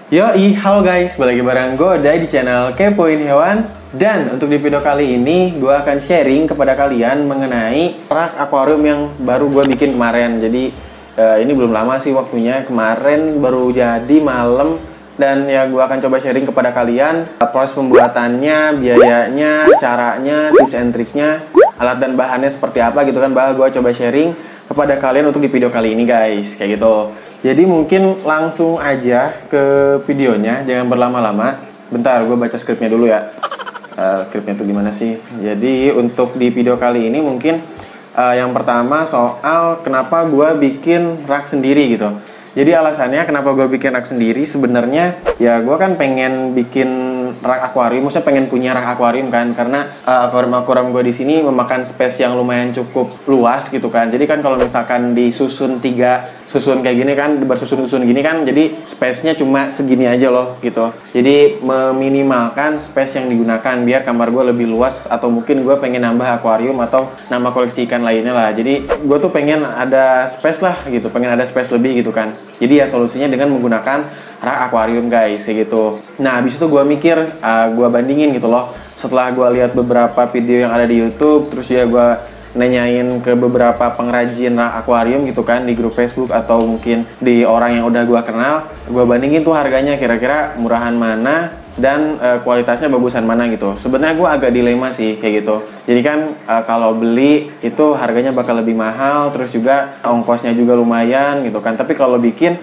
Yoi, halo guys, balik lagi bareng gue Dai di channel Kepoin Hewan. Dan untuk di video kali ini, gue akan sharing kepada kalian mengenai rak akuarium yang baru gue bikin kemarin. Jadi ini belum lama sih waktunya, kemarin baru jadi malam. Dan ya gue akan coba sharing kepada kalian proses pembuatannya, biayanya, caranya, tips and triknya, alat dan bahannya seperti apa gitu kan. Bakal gue coba sharing kepada kalian untuk di video kali ini guys, kayak gitu. Jadi mungkin langsung aja ke videonya, jangan berlama-lama. Bentar, gue baca skripnya dulu ya. Skripnya tuh gimana sih? Jadi untuk di video kali ini mungkin yang pertama soal kenapa gue bikin rak sendiri gitu. Jadi alasannya kenapa gue bikin rak sendiri sebenarnya ya gue kan pengen bikin rak akuarium, maksudnya pengen punya rak akuarium kan, karena akuarium gue di sini memakan space yang lumayan cukup luas gitu kan. Jadi kan kalau misalkan disusun 3 susun kayak gini kan, bersusun-susun gini kan, jadi space-nya cuma segini aja loh gitu. Jadi meminimalkan space yang digunakan biar kamar gue lebih luas, atau mungkin gue pengen nambah akuarium atau nambah koleksi ikan lainnya lah. Jadi gue tuh pengen ada space lah gitu, pengen ada space lebih gitu kan. Jadi ya solusinya dengan menggunakan rak akuarium guys, kayak gitu. Nah habis itu gue mikir, gue bandingin gitu loh. Setelah gue lihat beberapa video yang ada di YouTube, terus ya gue nanyain ke beberapa pengrajin rak akuarium gitu kan di grup Facebook atau mungkin di orang yang udah gue kenal, gue bandingin tuh harganya kira-kira murahan mana dan kualitasnya bagusan mana gitu. Sebenarnya gue agak dilema sih kayak gitu. Jadi kan kalau beli itu harganya bakal lebih mahal, terus juga ongkosnya juga lumayan gitu kan. Tapi kalau bikin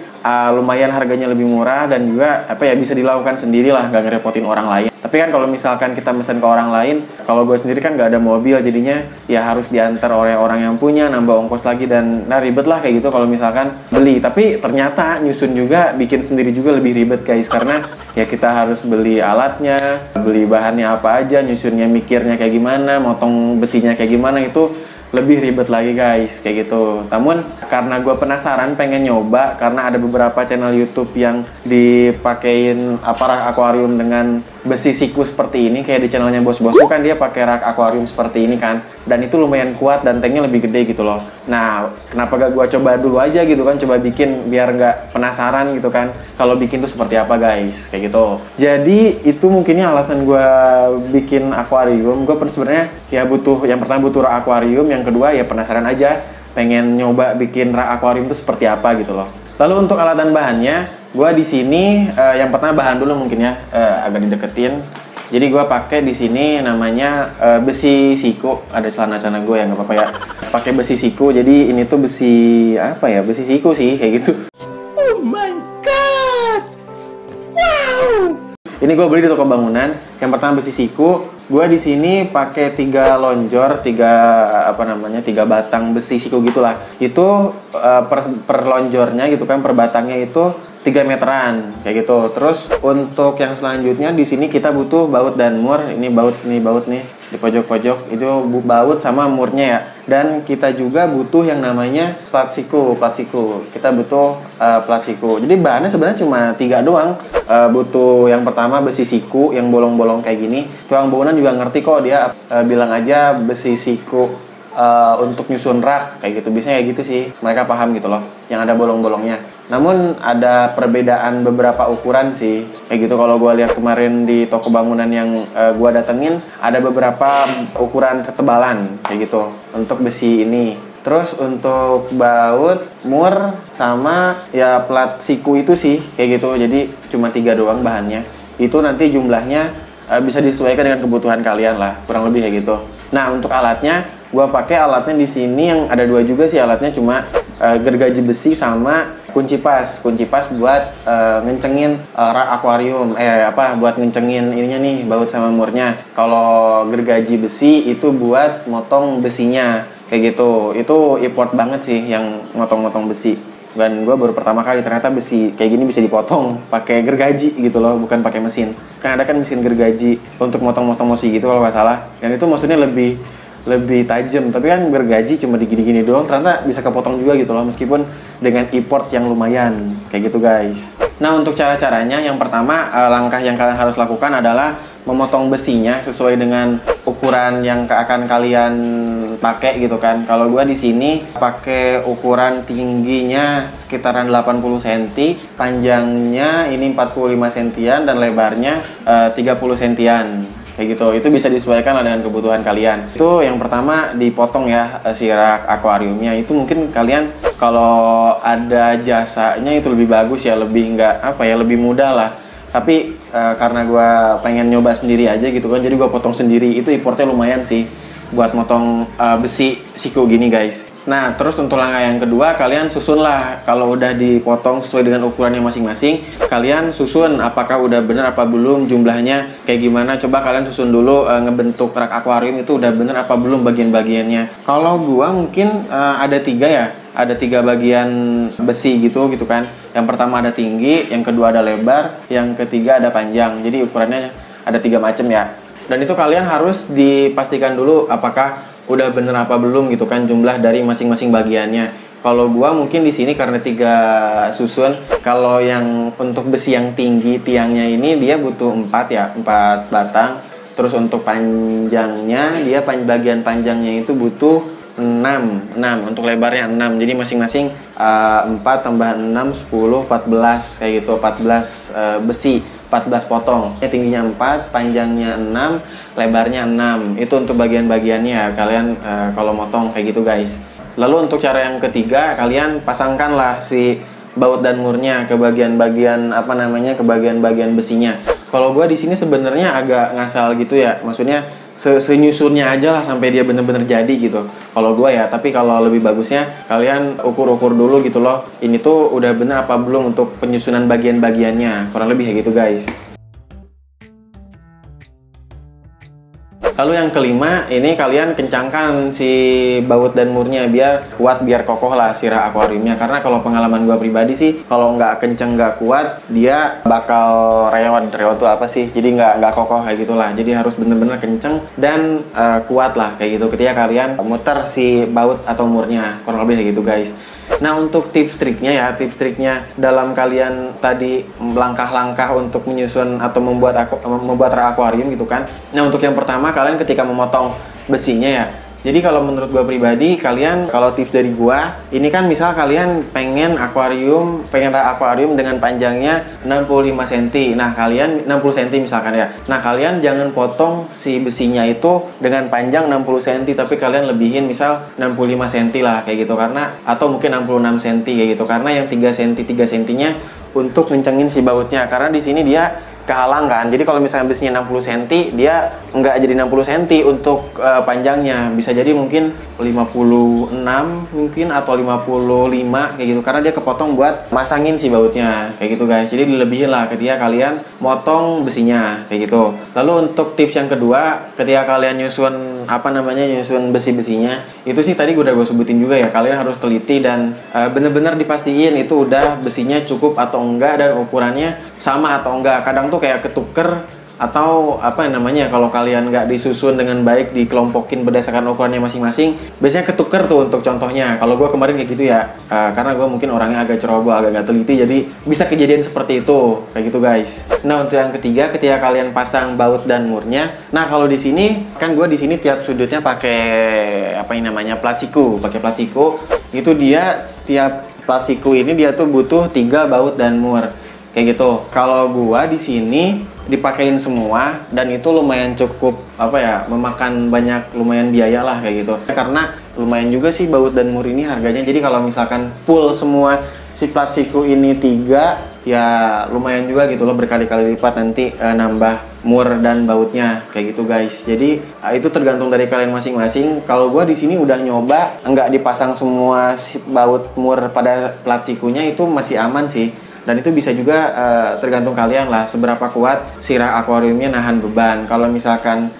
lumayan harganya lebih murah dan juga apa ya, bisa dilakukan sendirilah, gak ngerepotin orang lain. Tapi kan kalau misalkan kita mesen ke orang lain, kalau gue sendiri kan gak ada mobil, jadinya ya harus diantar oleh orang yang punya, nambah ongkos lagi, dan nah ribet lah kayak gitu kalau misalkan beli. Tapi ternyata nyusun juga, bikin sendiri juga lebih ribet guys, karena ya kita harus beli alatnya, beli bahannya apa aja, nyusunnya, mikirnya kayak gimana, motong besinya kayak gimana, itu lebih ribet lagi guys, kayak gitu. Namun karena gue penasaran pengen nyoba, karena ada beberapa channel YouTube yang dipakein rak akuarium dengan besi siku seperti ini, kayak di channelnya Bos-Bosku kan dia pakai rak akuarium seperti ini kan, dan itu lumayan kuat dan tanknya lebih gede gitu loh. Nah kenapa gak gue coba dulu aja gitu kan, coba bikin biar gak penasaran gitu kan kalau bikin tuh seperti apa guys, kayak gitu. Jadi itu mungkinnya alasan gue bikin akuarium. Gue sebenarnya ya butuh, yang pertama butuh rak akuarium, yang kedua ya penasaran aja, pengen nyoba bikin rak akuarium itu seperti apa gitu loh. Lalu untuk alat dan bahannya, gue di sini yang pertama bahan dulu mungkin ya, agak dideketin. Jadi gue pakai di sini namanya besi siku. Ada celana-celana gue ya, nggak apa-apa ya. Pakai besi siku. Jadi ini tuh besi apa ya? Besi siku sih kayak gitu. Oh my god! Wow! Ini gue beli di toko bangunan. Yang pertama besi siku. Gue di sini pakai 3 lonjor, 3 batang besi siku gitulah. Itu per lonjornya gitu kan, per batangnya itu 3 meteran kayak gitu. Terus untuk yang selanjutnya di sini kita butuh baut dan mur. Ini baut nih di pojok-pojok itu baut sama murnya ya. Dan kita juga butuh yang namanya plat siku. Kita butuh plat siku. Jadi bahannya sebenarnya cuma 3 doang. Butuh yang pertama besi siku yang bolong-bolong kayak gini. Tukang bangunan juga ngerti kok, dia bilang aja besi siku untuk nyusun rak kayak gitu. Biasanya kayak gitu sih, mereka paham gitu loh, yang ada bolong-bolongnya. Namun ada perbedaan beberapa ukuran sih kayak gitu. Kalau gue lihat kemarin di toko bangunan yang gue datengin, ada beberapa ukuran ketebalan kayak gitu untuk besi ini. Terus untuk baut, mur, sama ya plat siku itu sih kayak gitu. Jadi cuma 3 doang bahannya. Itu nanti jumlahnya bisa disesuaikan dengan kebutuhan kalian lah, kurang lebih kayak gitu. Nah untuk alatnya, gue pakai alatnya di sini yang ada 2 juga sih alatnya, cuma gergaji besi sama kunci pas buat ngencengin rak akuarium, buat ngencengin ininya nih, baut sama murnya. Kalau gergaji besi itu buat motong besinya kayak gitu. Itu import banget sih yang motong-motong besi. Dan gue baru pertama kali ternyata besi kayak gini bisa dipotong pakai gergaji gitu loh, bukan pakai mesin. Kan ada kan mesin gergaji untuk motong-motong mosi gitu kalau nggak salah. Dan itu maksudnya lebih tajam, tapi kan gergaji cuma digini-gini doang, ternyata bisa kepotong juga gitu loh, meskipun dengan import yang lumayan kayak gitu guys. Nah untuk cara-caranya, yang pertama langkah yang kalian harus lakukan adalah memotong besinya sesuai dengan ukuran yang akan kalian pakai gitu kan. Kalau gua di sini pakai ukuran tingginya sekitaran 80 cm, panjangnya ini 45 cm dan lebarnya 30 cm. Kayak gitu, itu bisa disesuaikan dengan kebutuhan kalian. Itu yang pertama dipotong ya si rak akuariumnya. Itu mungkin kalian kalau ada jasanya itu lebih bagus ya, lebih nggak apa ya, lebih mudah lah. Tapi karena gue pengen nyoba sendiri aja gitu kan, jadi gue potong sendiri. Itu effortnya lumayan sih buat motong besi siku gini guys. Nah, terus untuk langkah yang kedua, kalian susun lah. Kalau udah dipotong sesuai dengan ukurannya masing-masing, kalian susun apakah udah bener apa belum, jumlahnya kayak gimana. Coba kalian susun dulu ngebentuk rak akuarium itu udah bener apa belum bagian-bagiannya. Kalau gua mungkin ada 3 ya. Ada 3 bagian besi gitu kan. Yang pertama ada tinggi, yang kedua ada lebar, yang ketiga ada panjang. Jadi ukurannya ada 3 macam ya. Dan itu kalian harus dipastikan dulu apakah udah bener apa belum gitu kan jumlah dari masing-masing bagiannya. Kalau gua mungkin di sini karena 3 susun. Kalau yang untuk besi yang tinggi tiangnya ini dia butuh 4 ya, 4 batang. Terus untuk panjangnya dia bagian panjangnya itu butuh 6 untuk lebarnya 6. Jadi masing-masing 4 tambah 6 10 14 kayak gitu, 14 besi, 14 potong. Tingginya 4, panjangnya 6, lebarnya 6. Itu untuk bagian-bagiannya ya, kalian kalau motong kayak gitu guys. Lalu untuk cara yang ketiga, kalian pasangkanlah si baut dan murnya ke bagian-bagian apa namanya, ke bagian-bagian besinya. Kalau gua di sini sebenarnya agak ngasal gitu ya, maksudnya senyusunnya aja lah sampai dia bener-bener jadi gitu kalau gua ya. Tapi kalau lebih bagusnya kalian ukur-ukur dulu gitu loh, ini tuh udah bener apa belum untuk penyusunan bagian-bagiannya, kurang lebih kayak gitu guys. Lalu yang kelima, ini kalian kencangkan si baut dan murnya biar kuat, biar kokoh lah si rak akuariumnya. Karena kalau pengalaman gua pribadi sih, kalau nggak kenceng, nggak kuat, dia bakal reot. Reot tuh apa sih? Jadi nggak kokoh kayak gitulah. Jadi harus bener-bener kenceng dan kuat lah kayak gitu ketika kalian muter si baut atau murnya. Kurang lebih kayak gitu guys. Nah, untuk tips triknya ya, tips triknya dalam kalian tadi langkah-langkah untuk menyusun atau membuat rak akuarium gitu kan. Nah, untuk yang pertama kalian ketika memotong besinya ya. Jadi kalau menurut gua pribadi, kalian kalau tips dari gua, ini kan misal kalian pengen rak akuarium dengan panjangnya 65 cm. Nah, kalian 60 cm misalkan ya. Nah, kalian jangan potong si besinya itu dengan panjang 60 cm, tapi kalian lebihin misal 65 cm lah kayak gitu, karena atau mungkin 66 cm kayak gitu. Karena yang 3 cm-nya untuk ngencengin si bautnya, karena di sini dia kehalang kan. Jadi kalau misalnya besinya 60 cm, dia nggak jadi 60 cm untuk panjangnya. Bisa jadi mungkin 56 mungkin atau 55 kayak gitu. Karena dia kepotong buat masangin si bautnya kayak gitu guys. Jadi dilebihin lah ketika kalian motong besinya kayak gitu. Lalu untuk tips yang kedua, ketika kalian nyusun nyusun besi-besinya, itu sih tadi gue sebutin juga ya. Kalian harus teliti dan bener-bener dipastiin itu udah besinya cukup atau enggak dan ukurannya sama atau enggak. Kadang tuh kayak ketuker atau kalau kalian nggak disusun dengan baik, dikelompokin berdasarkan ukurannya masing-masing, biasanya ketuker tuh untuk contohnya. Kalau gue kemarin kayak gitu ya, karena gue mungkin orangnya agak ceroboh, agak nggak teliti, jadi bisa kejadian seperti itu kayak gitu guys. Nah, untuk yang ketiga, ketika kalian pasang baut dan murnya, nah kalau di sini kan gue di sini tiap sudutnya pakai plat siku, itu dia setiap plat siku ini dia tuh butuh 3 baut dan mur kayak gitu. Kalau gua di sini dipakein semua dan itu lumayan cukup memakan lumayan biaya lah kayak gitu. Karena lumayan juga sih baut dan mur ini harganya. Jadi kalau misalkan full semua si plat siku ini 3, ya lumayan juga gitu loh, berkali-kali lipat nanti nambah mur dan bautnya kayak gitu guys. Jadi itu tergantung dari kalian masing-masing. Kalau gua di sini udah nyoba nggak dipasang semua si baut mur pada plat sikunya, itu masih aman sih. Dan itu bisa juga tergantung kalian lah seberapa kuat si rak akuariumnya nahan beban. Kalau misalkan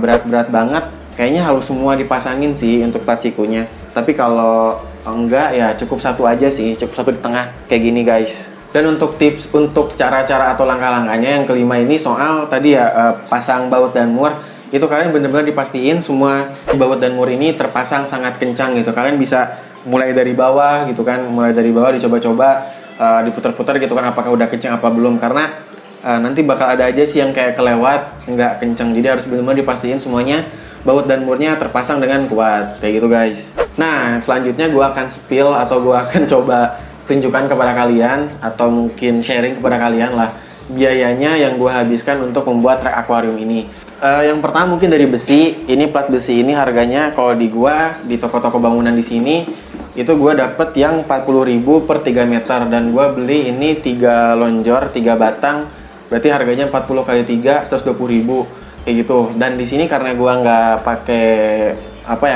berat-berat banget, kayaknya harus semua dipasangin sih untuk plat sikunya. Tapi kalau enggak ya cukup satu aja sih, cukup satu di tengah kayak gini guys. Dan untuk tips untuk cara-cara atau langkah-langkahnya yang kelima ini soal tadi ya pasang baut dan mur, itu kalian benar-benar dipastiin semua baut dan mur ini terpasang sangat kencang gitu. Kalian bisa mulai dari bawah gitu kan, mulai dari bawah dicoba-coba, diputar-putar gitu kan, apakah udah kencang apa belum. Karena nanti bakal ada aja sih yang kayak kelewat, nggak kenceng. Jadi harus benar-benar dipastiin semuanya baut dan murnya terpasang dengan kuat, kayak gitu guys. Nah, selanjutnya gue akan spill atau gue akan coba tunjukkan kepada kalian atau mungkin sharing kepada kalian lah biayanya yang gue habiskan untuk membuat rak akuarium ini. Yang pertama mungkin dari besi. Ini plat besi ini harganya kalau di gua di toko-toko bangunan di sini itu gua dapet yang 40.000 per 3 meter dan gua beli ini 3 lonjor 3 batang, berarti harganya 40 kali 3 120.000 kayak gitu. Dan di sini karena gua nggak pakai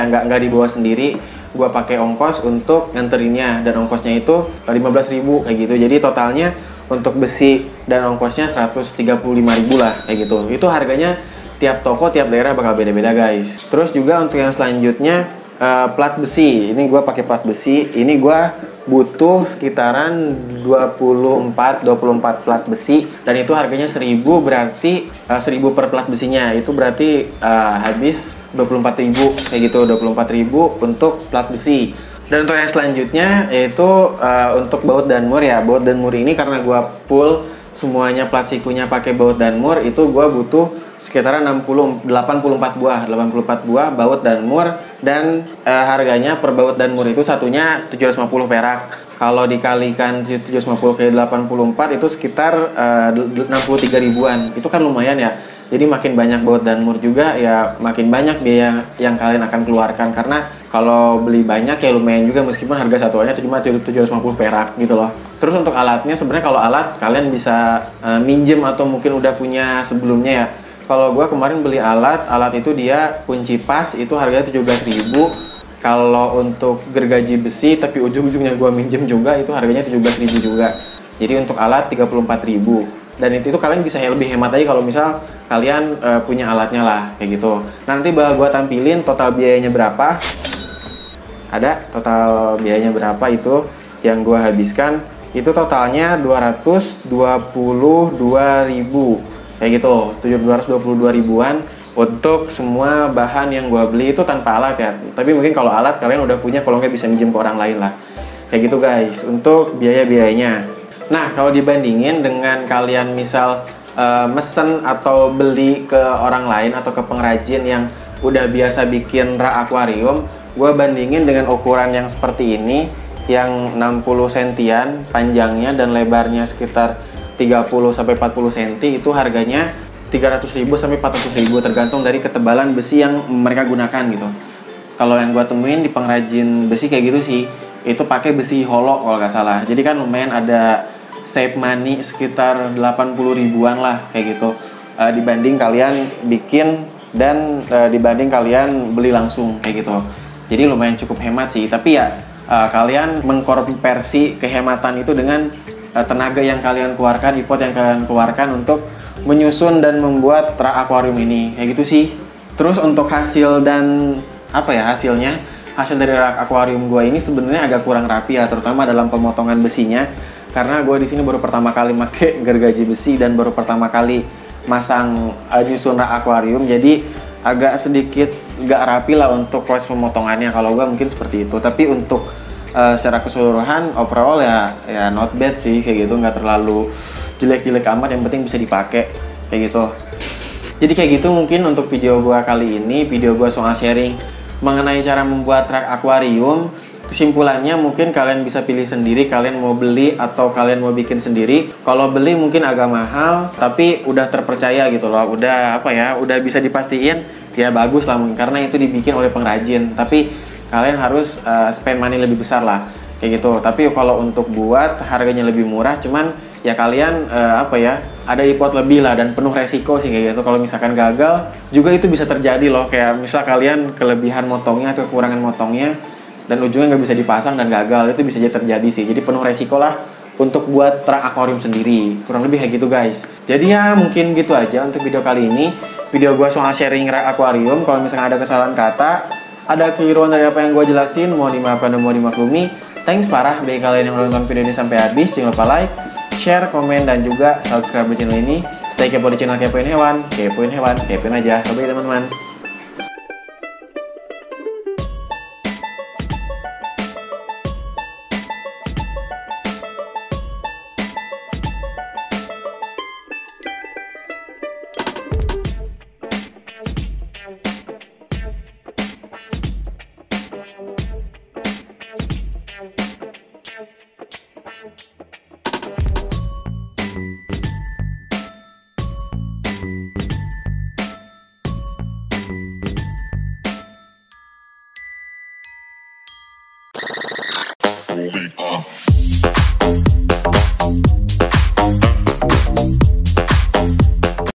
nggak dibawa sendiri, gua pakai ongkos untuk nganterinnya dan ongkosnya itu 15.000 kayak gitu. Jadi totalnya untuk besi dan ongkosnya 135.000 lah kayak gitu. Itu harganya tiap toko, tiap daerah bakal beda-beda guys. Terus juga untuk yang selanjutnya plat besi. Ini gua pakai plat besi. Ini gua butuh sekitaran 24 plat besi dan itu harganya 1.000, berarti 1.000 per plat besinya. Itu berarti habis 24.000 kayak gitu, 24.000 untuk plat besi. Dan untuk yang selanjutnya yaitu untuk baut dan mur ya. Baut dan mur ini karena gua full semuanya plat sikunya pakai baut dan mur, itu gua butuh sekitaran 84 buah baut dan mur, dan harganya per baut dan mur itu satunya 750 perak. Kalau dikalikan 750 kali 84 itu sekitar 63 ribuan. Itu kan lumayan ya. Jadi makin banyak baut dan mur juga ya makin banyak biaya yang kalian akan keluarkan, karena kalau beli banyak ya lumayan juga meskipun harga satuannya cuma 750 perak gitu loh. Terus untuk alatnya sebenarnya kalau alat kalian bisa minjem atau mungkin udah punya sebelumnya ya. Kalau gue kemarin beli alat itu dia kunci pas itu harganya 17.000. Kalau untuk gergaji besi tapi ujung-ujungnya gue minjem juga itu harganya 17.000 juga. Jadi untuk alat 34.000. Dan itu kalian bisa lebih hemat aja kalau misal kalian punya alatnya lah kayak gitu. Nanti bakal gue tampilin total biayanya berapa. Ada total biayanya berapa itu yang gue habiskan. Itu totalnya 222.000. Kayak gitu, 222 ribuan untuk semua bahan yang gue beli itu tanpa alat ya. Tapi mungkin kalau alat kalian udah punya, kalau nggak bisa minjem ke orang lain lah. Kayak gitu guys, untuk biaya-biayanya. Nah, kalau dibandingin dengan kalian misal mesen atau beli ke orang lain atau ke pengrajin yang udah biasa bikin rak akuarium, gue bandingin dengan ukuran yang seperti ini, yang 60 sentian panjangnya dan lebarnya sekitar 30-40 cm, itu harganya 300.000 sampai 400.000 tergantung dari ketebalan besi yang mereka gunakan gitu. Kalau yang gua temuin di pengrajin besi kayak gitu sih, itu pakai besi hollow kalau nggak salah. Jadi kan lumayan ada save money sekitar 80 ribuan lah kayak gitu. Dibanding kalian bikin dan dibanding kalian beli langsung kayak gitu. Jadi lumayan cukup hemat sih, tapi ya kalian mengkonversi kehematan itu dengan tenaga yang kalian keluarkan, effort yang kalian keluarkan untuk menyusun dan membuat rak akuarium ini kayak gitu sih. Terus untuk hasil dan hasil dari rak akuarium gua ini sebenarnya agak kurang rapi ya, terutama dalam pemotongan besinya, karena gua di sini baru pertama kali pakai gergaji besi dan baru pertama kali masang nyusun rak akuarium, jadi agak sedikit gak rapi lah untuk proses pemotongannya. Kalau gua mungkin seperti itu, tapi untuk secara keseluruhan overall ya not bad sih kayak gitu, nggak terlalu jelek-jelek amat, yang penting bisa dipakai kayak gitu. Jadi kayak gitu mungkin untuk video gua kali ini, video gua soal sharing mengenai cara membuat rak akuarium. Kesimpulannya mungkin kalian bisa pilih sendiri, kalian mau beli atau kalian mau bikin sendiri. Kalau beli mungkin agak mahal, tapi udah terpercaya gitu loh, udah udah bisa dipastiin ya bagus lah mungkin, karena itu dibikin oleh pengrajin. Tapi kalian harus spend money lebih besar lah kayak gitu. Tapi kalau untuk buat harganya lebih murah, cuman ya kalian ada effort lebih lah dan penuh resiko sih kayak gitu. Kalau misalkan gagal juga itu bisa terjadi loh, kayak misal kalian kelebihan motongnya atau kekurangan motongnya dan ujungnya nggak bisa dipasang dan gagal, itu bisa jadi terjadi sih. Jadi penuh resiko lah untuk buat rak akuarium sendiri, kurang lebih kayak gitu guys. Jadi ya mungkin gitu aja untuk video kali ini, video gua soal sharing rak akuarium. Kalau misalkan ada kesalahan kata, ada keliruan dari apa yang gue jelasin, mohon dimaafkan dan mohon dimaklumi. Thanks parah bagi kalian yang menonton video ini sampai habis. Jangan lupa like, share, komen, dan juga subscribe di channel ini. Stay kepo di channel Kepoin Hewan, kepoin hewan, kepoin aja. Sampai teman-teman.